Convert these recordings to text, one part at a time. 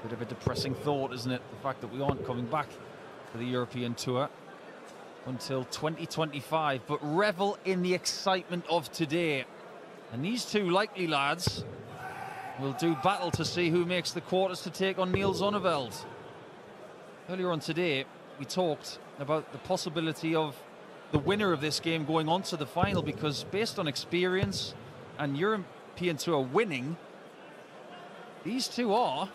Bit of a depressing thought, isn't it? The fact that we aren't coming back for the European Tour until 2025. But revel in the excitement of today. And these two likely lads will do battle to see who makes the quarters to take on Niels Zonneveld. Earlier on today, we talked about the possibility of the winner of this game going on to the final, because based on experience and European Tour winning, these two are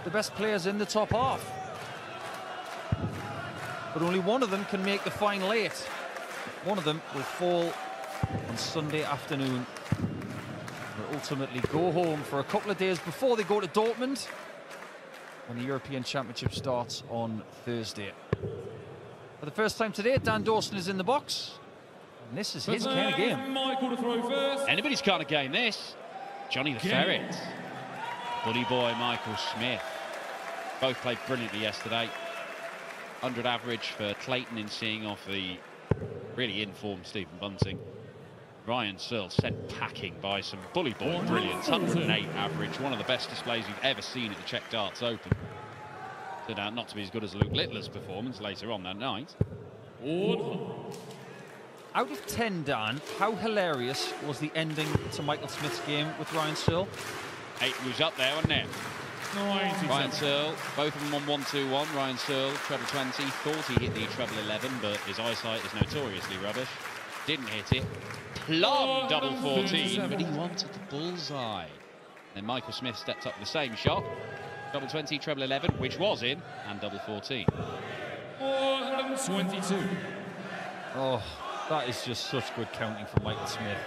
the best players in the top half. But only one of them can make the final 8. One of them will fall on Sunday afternoon. They'll ultimately go home for a couple of days before they go to Dortmund, when the European Championship starts on Thursday. For the first time today, Dan Dawson is in the box. And this is his kind of game. Michael to throw first. Anybody's kind of game, this. Jonny the Ferret. Bully boy Michael Smith. Both played brilliantly yesterday. 100 average for Clayton in seeing off the really informed Stephen Bunting. Ryan Searle sent packing by some bully boy brilliance. 108 average, one of the best displays we've ever seen at the Czech Darts Open. Turned out not to be as good as Luke Littler's performance later on that night. Out of 10, Dan, how hilarious was the ending to Michael Smith's game with Ryan Searle? 8 was up there, wasn't it? Ryan Searle, both of them on 1-2-1. Ryan Searle, treble 20, thought he hit the treble 11, but his eyesight is notoriously rubbish. Didn't hit it. Plum double 14, but he wanted the bullseye. Then Michael Smith stepped up with the same shot. Double 20, treble 11, which was in, and double 14. 422. Oh, that is just such good counting from Michael Smith.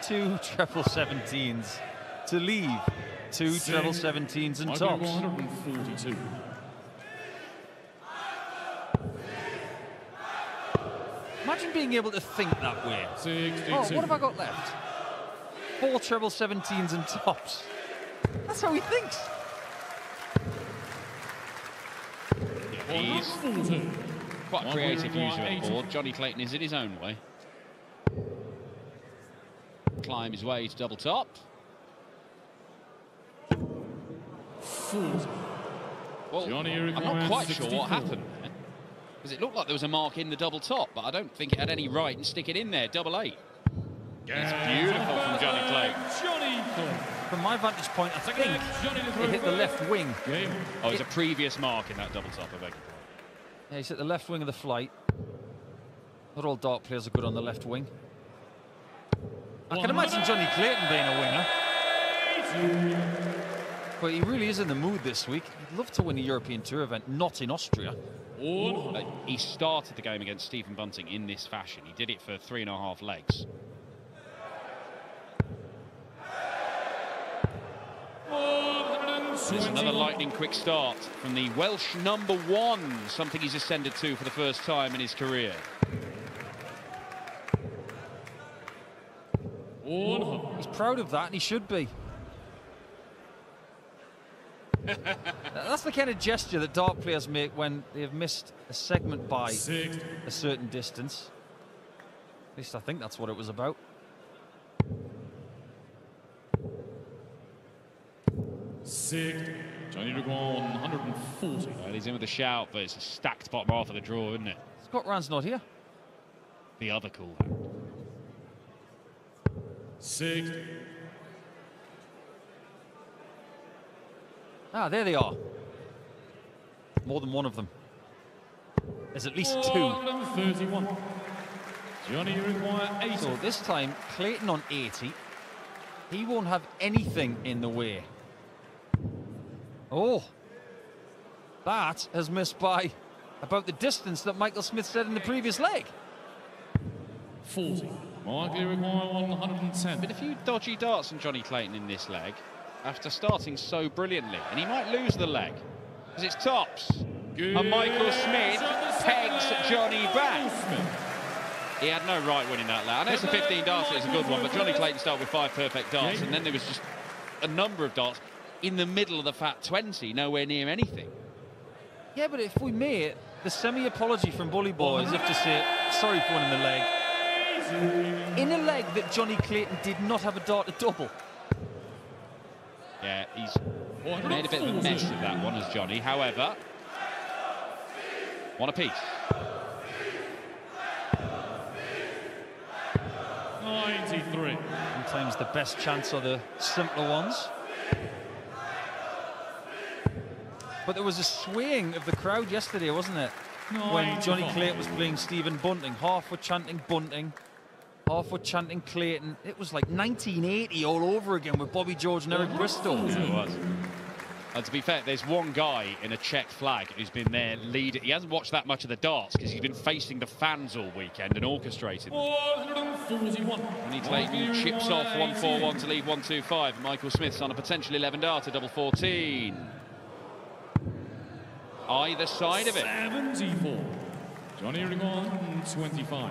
2 treble 17s to leave 2 treble 17s and tops. 142. Imagine being able to think that way. 62. Oh, what have I got left? 4 treble 17s and tops. That's how he thinks. Yeah, he's quite a creative user of the board. Jonny Clayton is in his own way. Climb his way to double top. 40. Well, Jonny, I'm not quite sure what happened there, because it looked like there was a mark in the double top, but I don't think it had any right and stick it in there. Double 8. It's beautiful from Jonny Clayton. From my vantage point, I think it hit the left wing. Oh, there's a previous mark in that double top, I beg your pardon. Yeah, he's at the left wing of the flight. Not all dart players are good on the left wing. I can imagine Jonny Clayton being a winger. But he really is in the mood this week. He'd love to win a European Tour event, not in Austria. He started the game against Stephen Bunting in this fashion. He did it for 3.5 legs. There's another lightning quick start from the Welsh #1, something he's ascended to for the first time in his career. He's proud of that, and he should be. That's the kind of gesture that dart players make when they have missed a segment by a certain distance. At least I think that's what it was about. Jonny to go on 140. Well, he's in with a shout, but it's a stacked bottom half of the draw, isn't it? Scott Rand's not here. The other cool hand. 60. Ah, there they are. More than one of them. There's at least 2. 31. Jonny, you require 80. So this time, Clayton on 80. He won't have anything in the way. Oh, that has missed by about the distance that Michael Smith said in the previous leg. 40. Michael, you require 110. Been a few dodgy darts from Jonny Clayton in this leg after starting so brilliantly, and he might lose the leg because it's tops. And Michael Smith pegs Jonny back. He had no right winning that leg. I know it's a 15 darts, it's a good one, but Jonny Clayton started with 5 perfect darts, and then there was just a number of darts in the middle of the fat 20, nowhere near anything. Yeah, but if we may, the semi-apology from Bully Boy is if to say, sorry for winning the leg. In a leg that Jonny Clayton did not have a dart to double. Yeah, he's made a bit of a mess of that one, as Jonny. However, one apiece. 93. Sometimes the best chance are the simpler ones. But there was a swaying of the crowd yesterday, wasn't it? When Jonny Clayton was playing Stephen Bunting. Half were chanting Bunting, half were chanting Clayton. It was like 1980 all over again with Bobby George and Eric Bristow. Yeah, it was. And to be fair, there's one guy in a Czech flag who's been there leading. He hasn't watched that much of the darts because he's been facing the fans all weekend and orchestrating them. 141. Jonny Clayton chips off 141 to lead 125. Michael Smith's on a potential 11 darter, double 14. Either side of it. 74. Jonny required 125.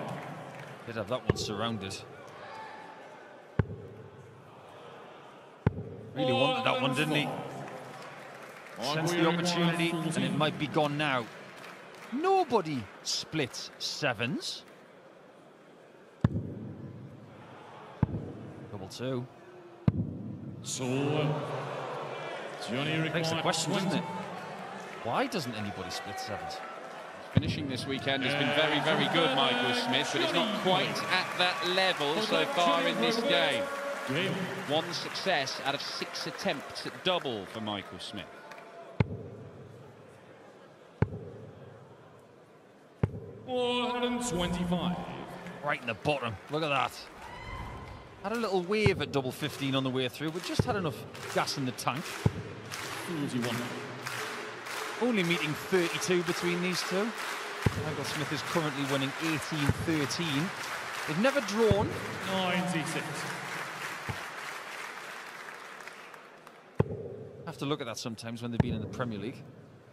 Did have that one surrounded. Really wanted that one, didn't he? Sensed the opportunity, and it might be gone now. Nobody splits sevens. Double two. So, Jonny required Begs the question, 20. doesn't it? Why doesn't anybody split sevens? Finishing this weekend has been very, very good, Michael Smith, but it's not quite at that level so far in this game. One success out of 6 attempts at double for Michael Smith. $125. Right in the bottom. Look at that. Had a little wave at double 15 on the way through, but just had enough gas in the tank. 41. Only meeting 32 between these two. Michael Smith is currently winning 18-13. They've never drawn. 96. I have to look at that sometimes when they've been in the Premier League.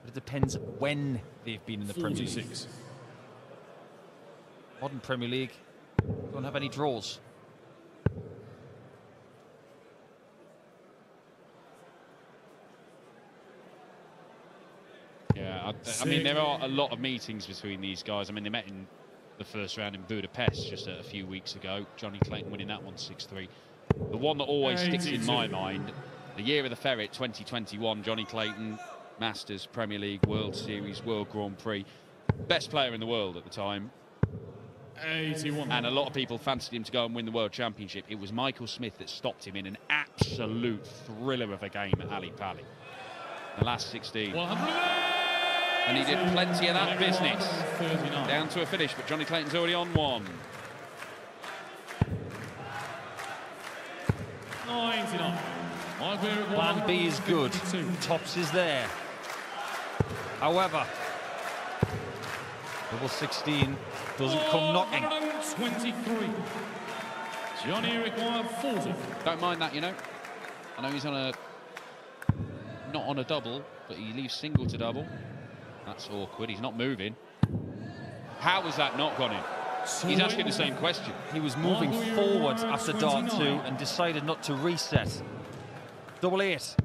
But it depends when they've been in the Premier League. 46. Modern Premier League don't have any draws. Yeah, I mean, there are a lot of meetings between these guys. I mean, they met in the first round in Budapest just a few weeks ago. Jonny Clayton winning that one 6-3. The one that always sticks in my mind, the year of the Ferret 2021, Jonny Clayton, Masters, Premier League, World Series, World Grand Prix. Best player in the world at the time. 81. And a lot of people fancied him to go and win the World Championship. It was Michael Smith that stopped him in an absolute thriller of a game at Ali Pali. The last 16. 100. And he did plenty of that business. 39. Down to a finish, but Jonny Clayton's already on one. 99. Plan B is good. Tops is there. However, double 16 doesn't come knocking. 123. Jonny required 40. Don't mind that, you know. I know he's on a... not on a double, but he leaves single to double. That's awkward. He's not moving. How has that not gone in? He's asking the same question. He was moving forward after dart 2 and decided not to reset. Double 8.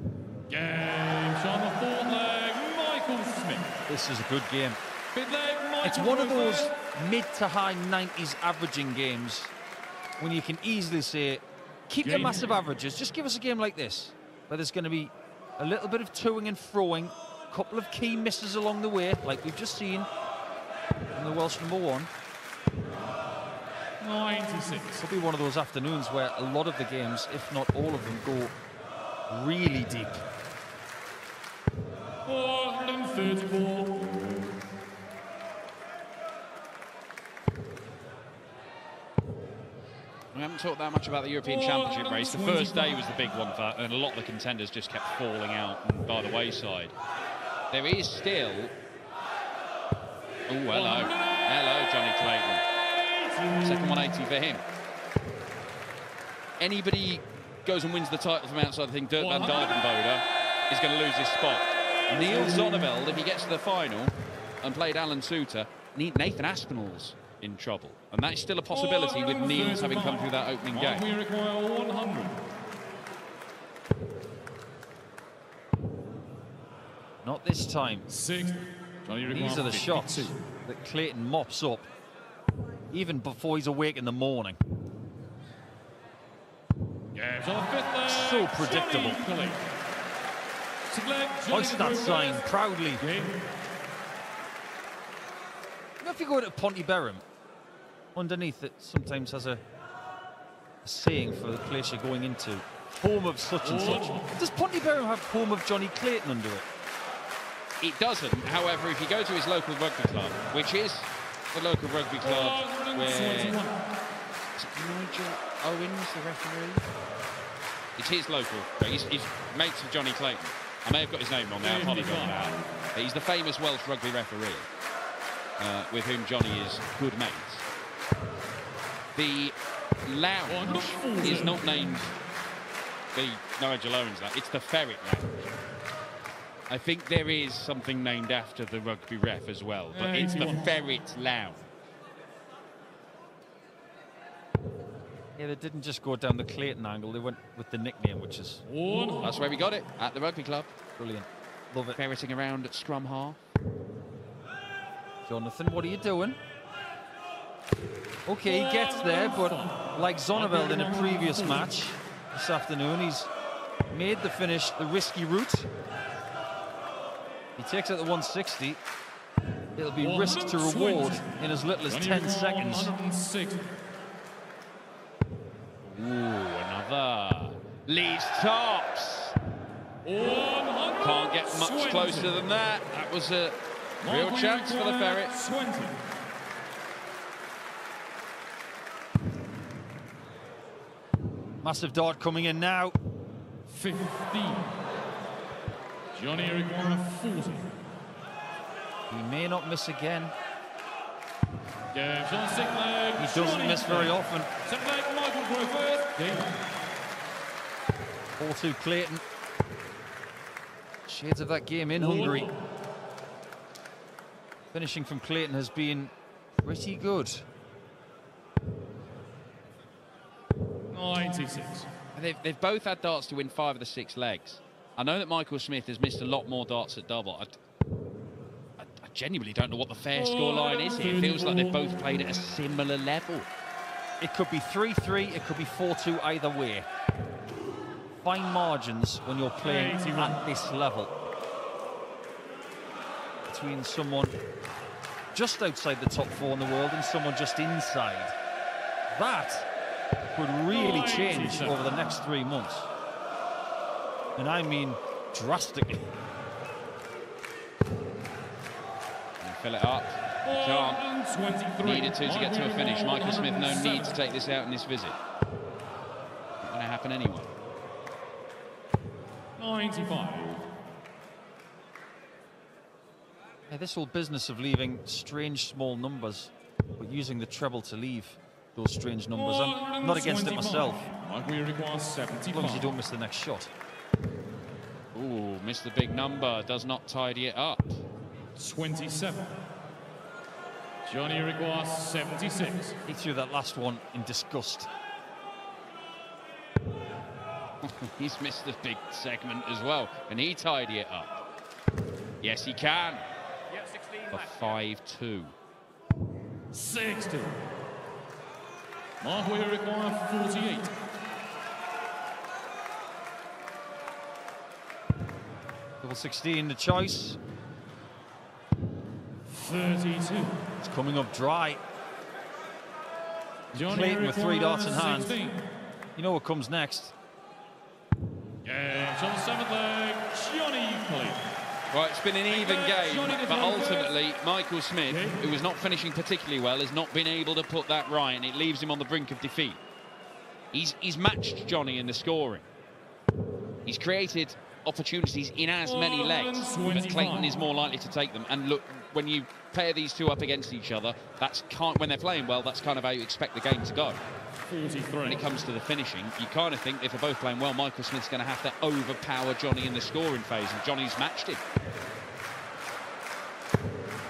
Games on the fourth leg, Michael Smith. This is a good game. Fifth leg, Michael It's one of those Smith. mid to high 90s averaging games when you can easily say, keep your massive averages, just give us a game like this, where there's going to be a little bit of toing and froing, a couple of key misses along the way, like we've just seen in the Welsh #1. 96. It'll be one of those afternoons where a lot of the games, if not all of them, go really deep. 134. We haven't talked that much about the European Championship race. The first day was the big one, and a lot of the contenders just kept falling out and by the wayside. There is still... Oh, hello. Hello, Jonny Clayton. Second 180 for him. Anybody goes and wins the title from outside, I think Dirk van Dijvenbode is going to lose his spot. Neil Zonneveld, if he gets to the final and played Alan Suter, Nathan Aspinall's in trouble. And that's still a possibility with Niels having come through that opening game. We require 100. Not this time. 60. These are the shots that Clayton mops up, even before he's awake in the morning. Yes, on the fifth leg, So predictable. Jonny Clayton. Hoist that sign proudly. Game. You know, if you go to Pontyberem, underneath it sometimes has a saying for the place you're going into. Home of such and such. Does Pontyberem have home of Jonny Clayton under it? It doesn't. However, if you go to his local rugby club, which is the local rugby club where... Is it Nigel Owens, the referee? It's his local. He's mates with Jonny Clayton. I may have got his name wrong now, I apologise for that. But he's the famous Welsh rugby referee with whom Jonny is good mates. The lounge is not named the Nigel Owens lounge, it's the Ferret lounge. I think there is something named after the rugby ref as well, but it's the Ferret lounge. Yeah, they didn't just go down the Clayton angle, they went with the nickname, which is... That's where we got it, at the rugby club. Brilliant. Love it. Ferreting around at scrum half. Jonathan, what are you doing? Okay, he gets there, but like Zonneveld in a previous match this afternoon, he's made the finish the risky route. He takes it to 160. It'll be risk to reward in as little as 10 seconds. Ooh, another. Leads tops. Can't get much closer than that. That was a real chance for the Ferret. Massive dart coming in now. 15. Jonny require 40. He may not miss again. He doesn't miss very often. 4-2 Clayton. Shades of that game in Hungary. Finishing from Clayton has been pretty good. 96. They've both had darts to win 5 of the 6 legs. I know that Michael Smith has missed a lot more darts at double. I genuinely don't know what the fair score line is here. It feels like they've both played at a similar level. It could be 3-3, it could be 4-2 either way. Fine margins when you're playing at this level. Between someone just outside the top 4 in the world and someone just inside. That could really change over the next 3 months. And I mean drastically. And fill it up. Can't. Needed to get to a finish. Michael Smith, no need to take this out in this visit. Not going to happen anyway. 95. Yeah, this whole business of leaving strange small numbers, but using the treble to leave those strange numbers. I'm not against it myself. As long as you don't miss the next shot. Ooh, missed the big number. Does not tidy it up. 27. Jonny requires 76. He threw that last one in disgust. He's missed the big segment as well. Can he tidy it up? Yes, he can. For 5-2. 60. Mark, we require 48. Double 16, the choice. 32. It's coming up dry. Jonny Clayton with 3 darts in hand. 16. You know what comes next. Yeah, on the 7th leg, Jonny Clayton. Right, it's been an even game, but ultimately Michael Smith, who was not finishing particularly well, has not been able to put that right, and it leaves him on the brink of defeat. He's matched Jonny in the scoring. He's created opportunities in as many legs, but Clayton is more likely to take them. And look, when you pair these two up against each other, when they're playing well, that's kind of how you expect the game to go. 43. When it comes to the finishing, you kind of think if they're both playing well, Michael Smith's going to have to overpower Jonny in the scoring phase, and Jonny's matched him.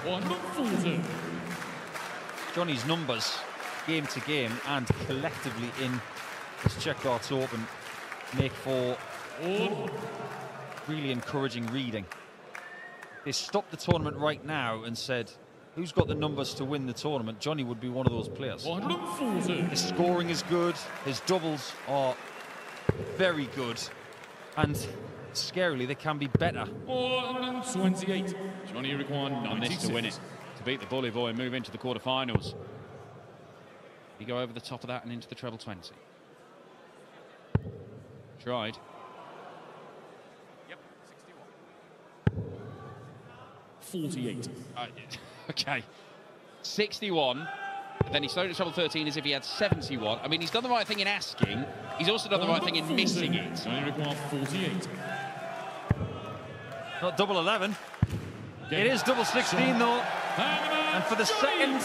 140. Jonny's numbers, game to game and collectively in this Czech Darts Open, make for really encouraging reading. They stopped the tournament right now and said, who's got the numbers to win the tournament? Jonny would be one of those players. 140. His scoring is good, his doubles are very good, and scarily, they can be better. 428. Jonny required On 96. this to win it, to beat the bully boy and move into the quarterfinals. You go over the top of that and into the treble 20. Tried. Yep, 61. 48. Okay. 61. But then he slowed at treble 13 as if he had 71. I mean, he's done the right thing in asking. He's also done the right thing in missing it. Jonny required 48. Not double 11. It is double 16 though. And for the second